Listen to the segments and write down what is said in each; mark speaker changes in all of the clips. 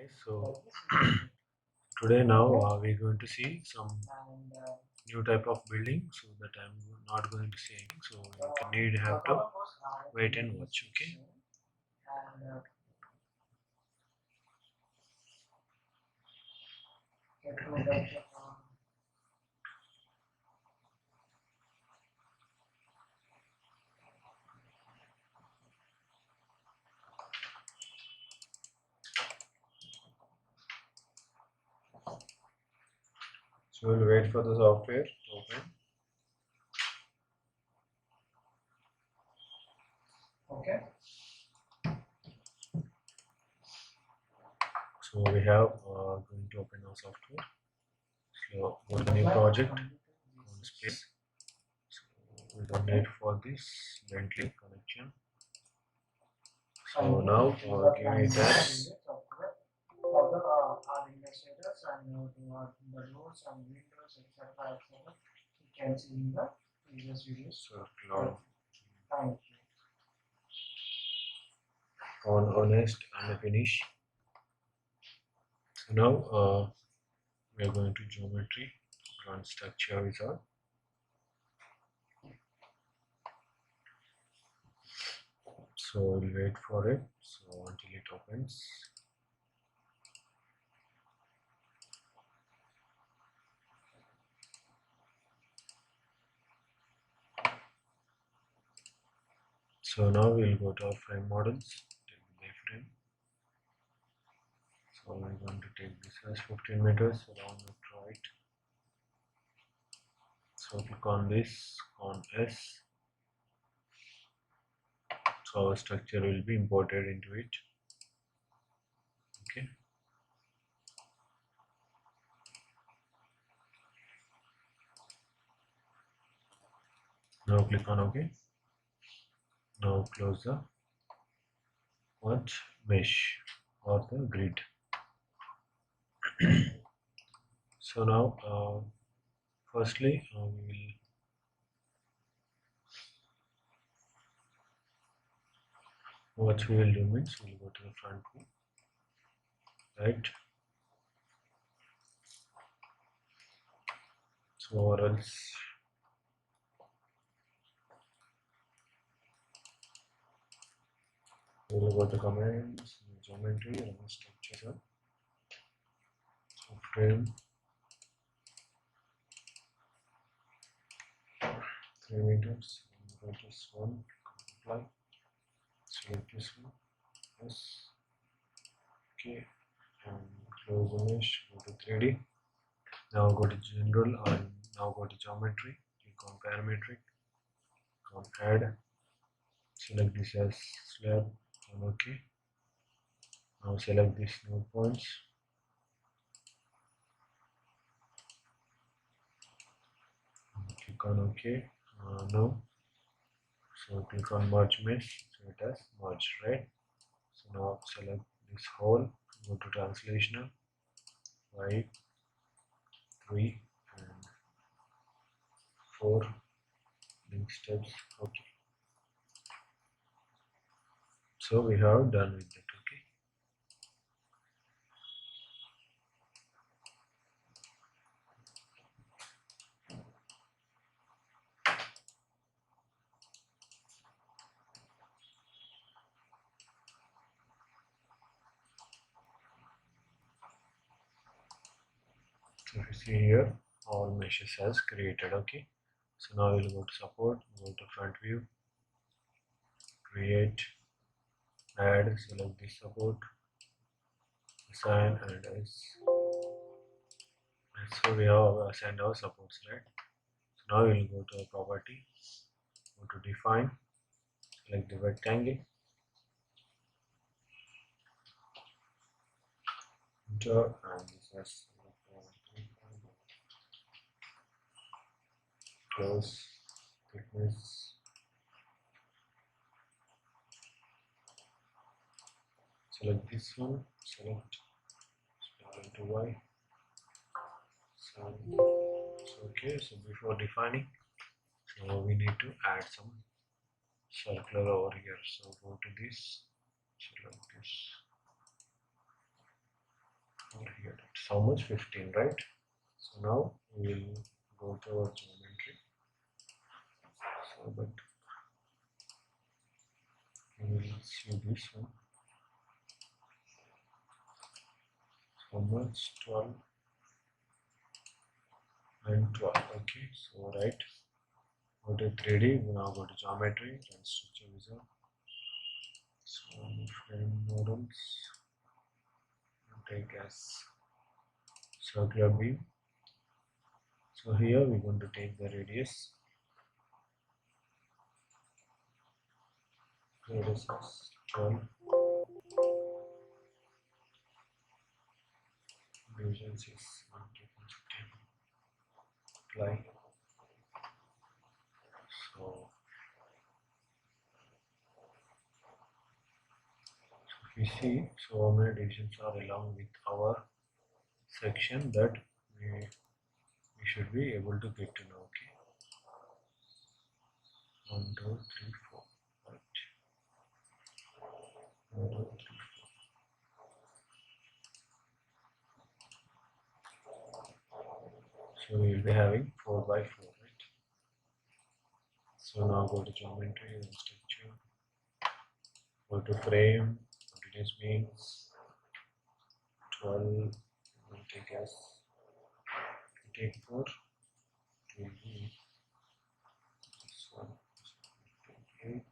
Speaker 1: Okay, so today now we're going to see some new type of building, so that I'm not going to say anything, so you have to wait and watch. Okay. So we'll wait for the software to open.
Speaker 2: Okay.
Speaker 1: So we have going to open our software. So go to new project on space. So we don't need for this Bentley connection. So now give me that.
Speaker 2: You can see in the previous videos.
Speaker 1: So on honest and finish. So now we are going to geometry, run structure wizard. So we'll wait for it, so until it opens. So now we'll go to our frame models, take the frame. So we're going to take this as 15 meters around the right. So click on this, on S. So our structure will be imported into it. Okay. Now click on OK. Now close the mesh or the grid. So now firstly what we will do means we'll go to the front view, right? So or else we'll go to commands, geometry, and structure. So frame 3 meters, this one, apply. Select this one, yes. Okay, and close the mesh, go to 3D. Now go to general and now go to geometry, click on parametric, click on add, select this as slab, and OK. Now select these node points. Click on OK. No. So click on merge mesh, so it has merged, right? So now select this whole, go to translational, 5, 3 and 4 link steps. Okay. So we have done with it. Okay. So if you see here, all meshes has created. Okay. So now we'll go to support, go to front view, create, add, select this support, assign, and as. So we have assigned our supports, right? So now we'll go to property, go to define, select the rectangle, enter, and this has close, thickness, select this one, select scale into Y. So okay, so before defining, so we need to add some circular over here. So go to this, select this, how much? 15, right? So now we will go to our geometry. So but we will see this one. How much? 12 and 12. Okay, so right. Go to 3D. We now go to geometry and structure wizard. So frame models. Take as circular beam. So here we're going to take the radius. Radius is 12. Divisions is 1 apply. So if we see, so how many divisions are along with our section that we should be able to get to know. Okay, 1, 2, 3, 4. Right. 1, 2, 3, 4. So we will be having 4 by 4. Right. So now go to geometry and structure. Go to frame. Continuous beams. 12. We'll take as take 4. It will be this one. 8.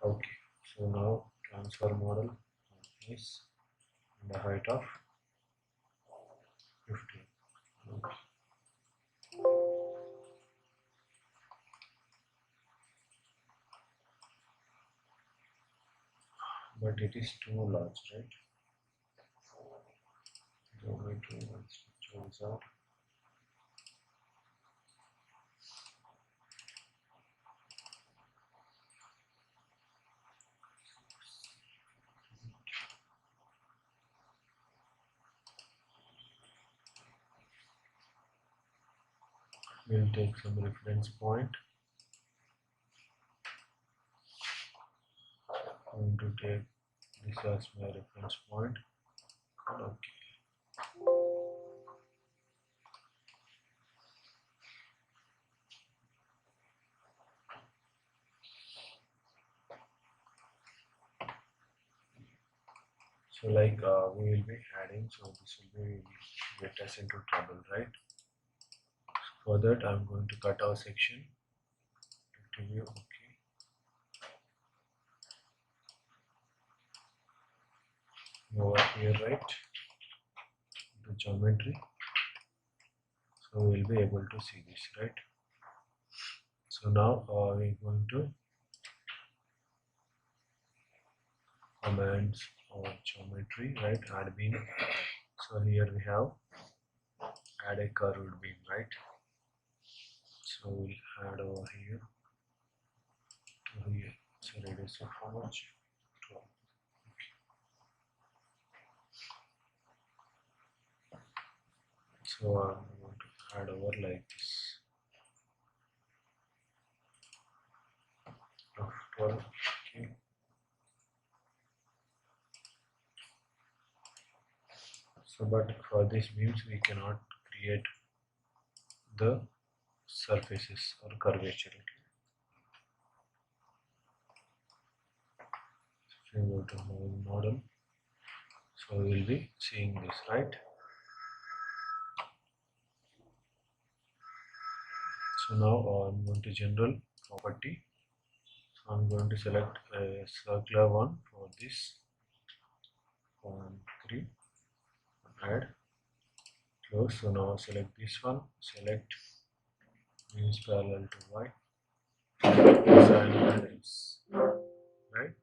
Speaker 1: Okay, so now transfer model is the height of 15. Okay. But it is too large, right? Geometry and structure wizard. We'll take some reference point. I'm going to take this as my reference point. Okay. So like we will be adding, so this will be get us into trouble, right? For that I'm going to cut our section to view. Okay. Over here, right? The geometry. So we'll be able to see this, right? So now we're going to commands or geometry, right? Add beam. So here we have add a curved beam, right? So we'll add over here to here. So radius of how much? 12. So I'm going to add over like this of 12. Okay. So but for these beams we cannot create the surfaces or curvature. If you go to model, so we will be seeing this, right? So now I'm going to general property. So I'm going to select a circular one for this 1, 3, add, close. So now select this one, select means parallel to y, design lines, right?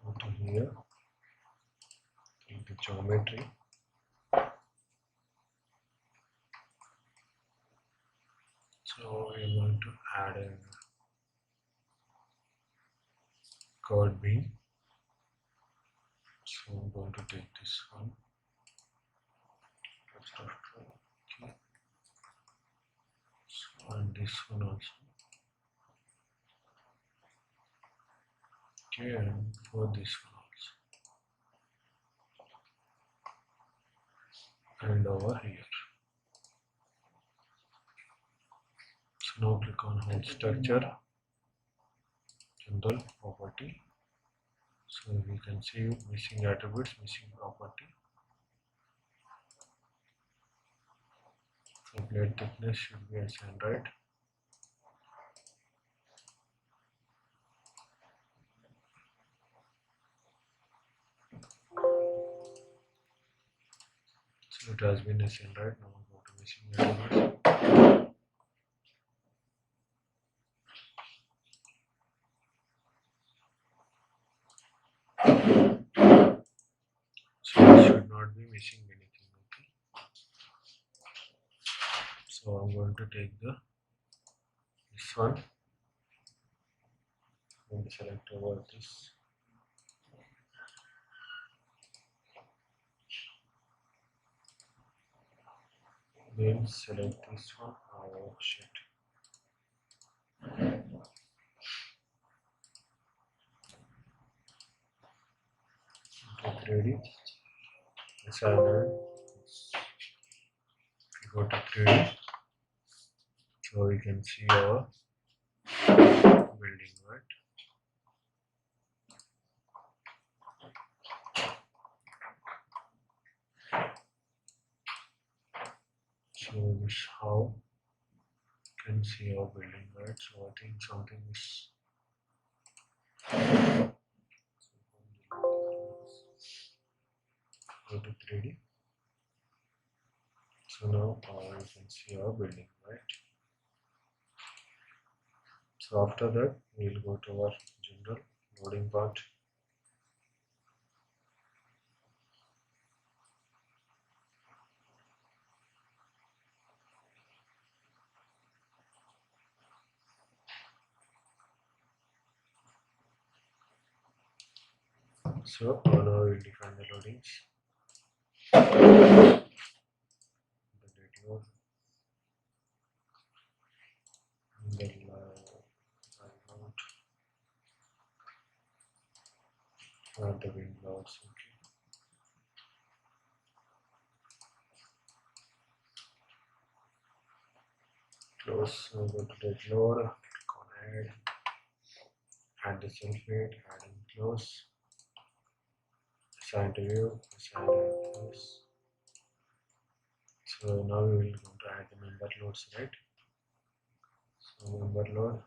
Speaker 1: Go to here, into geometry. So we're going to add a curved beam. So I'm going to take this one. Okay. So and this one also. Okay, and for this one also, and over here. So now click on Home Structure, General, Property. So we can see missing attributes, missing property. So plate thickness should be assigned right. So it has been assigned right. Now go to missing attributes. So it should not be missing anything. Okay. So I'm going to take this one and select over this. Then select this one. Oh shit. Okay, ready. Designer. Go to 3D. So we can see our building, right? So this is how you can see our building, right? So I think something is go to 3D. So now you can see our building, right? So after that we will go to our general loading part. So now we will define the loadings. The date the layout and the windows. Okay. Close. So go to date load. Click on add the sulfate, add and close. Assign to view, assign and close. So now we will go to add the member loads, right? So member load.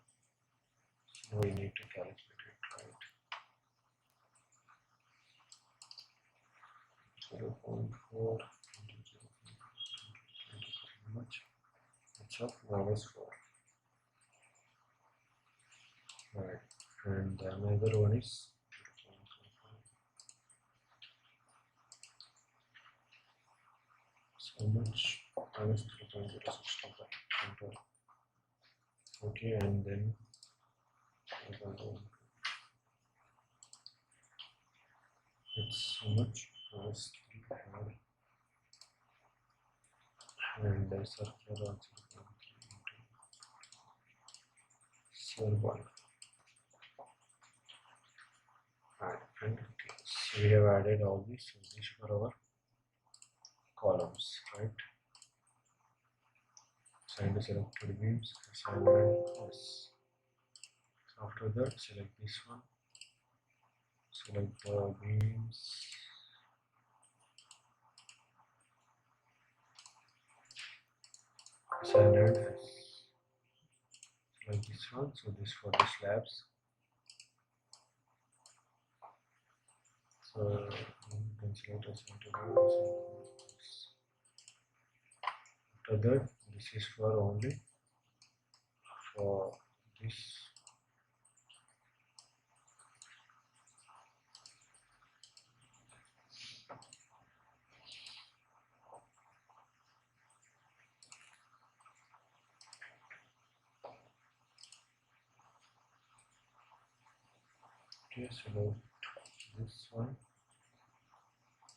Speaker 1: So we need to calculate it, right? 0.4 into 0.4 much. It's of -4. Right. And another one is 0.45. So much -3.065. Okay, and then it's so much as 3 and the circular also server. And okay, so we have added all these. So these for our columns, right? Assign the selected beams, assignment yes. So after that, select this one, select the beams, assignment yes. Select this one, so this for the slabs. So you can select assignment. After that, this is for only for this. Okay, select this one,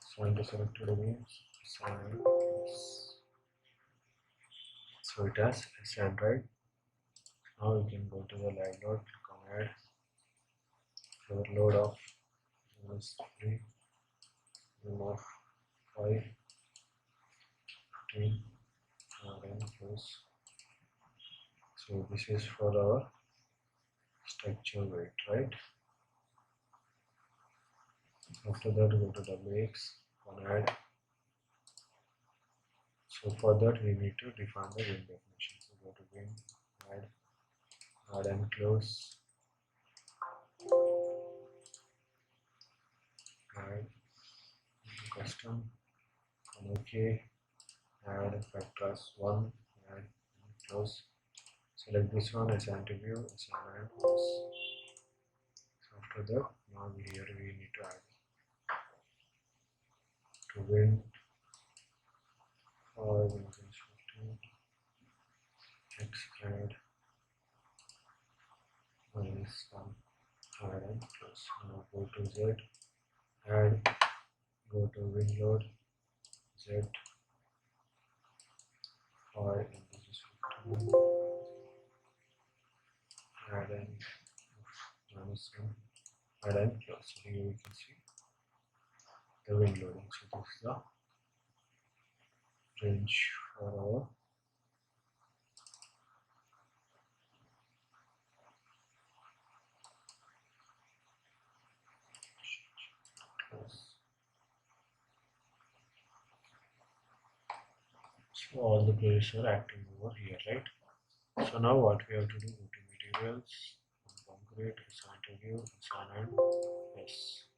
Speaker 1: assign the selected beams, assign yes. So it has assigned, right? Now we can go to the live load, click on add floor load of -3, remove 5, 15, and close. So this is for our structure weight, right? After that, go to WX on add. So for that, we need to define the bin definition. So go to bin, add and close, add custom, on OK, add factors 1, add and close. Select this one, assign to view, assign and close. So after that, now here we need to add to bin 5 15 x add -1, add and close. Now go to Z, add, go to win load, Z 5 and this is 15, add and -1, add and close. So here we can see the wing loading. So this is the range for our close. So all the players are acting over here, right? So now what we have to do, go to materials, concrete, assign to view, assign and yes.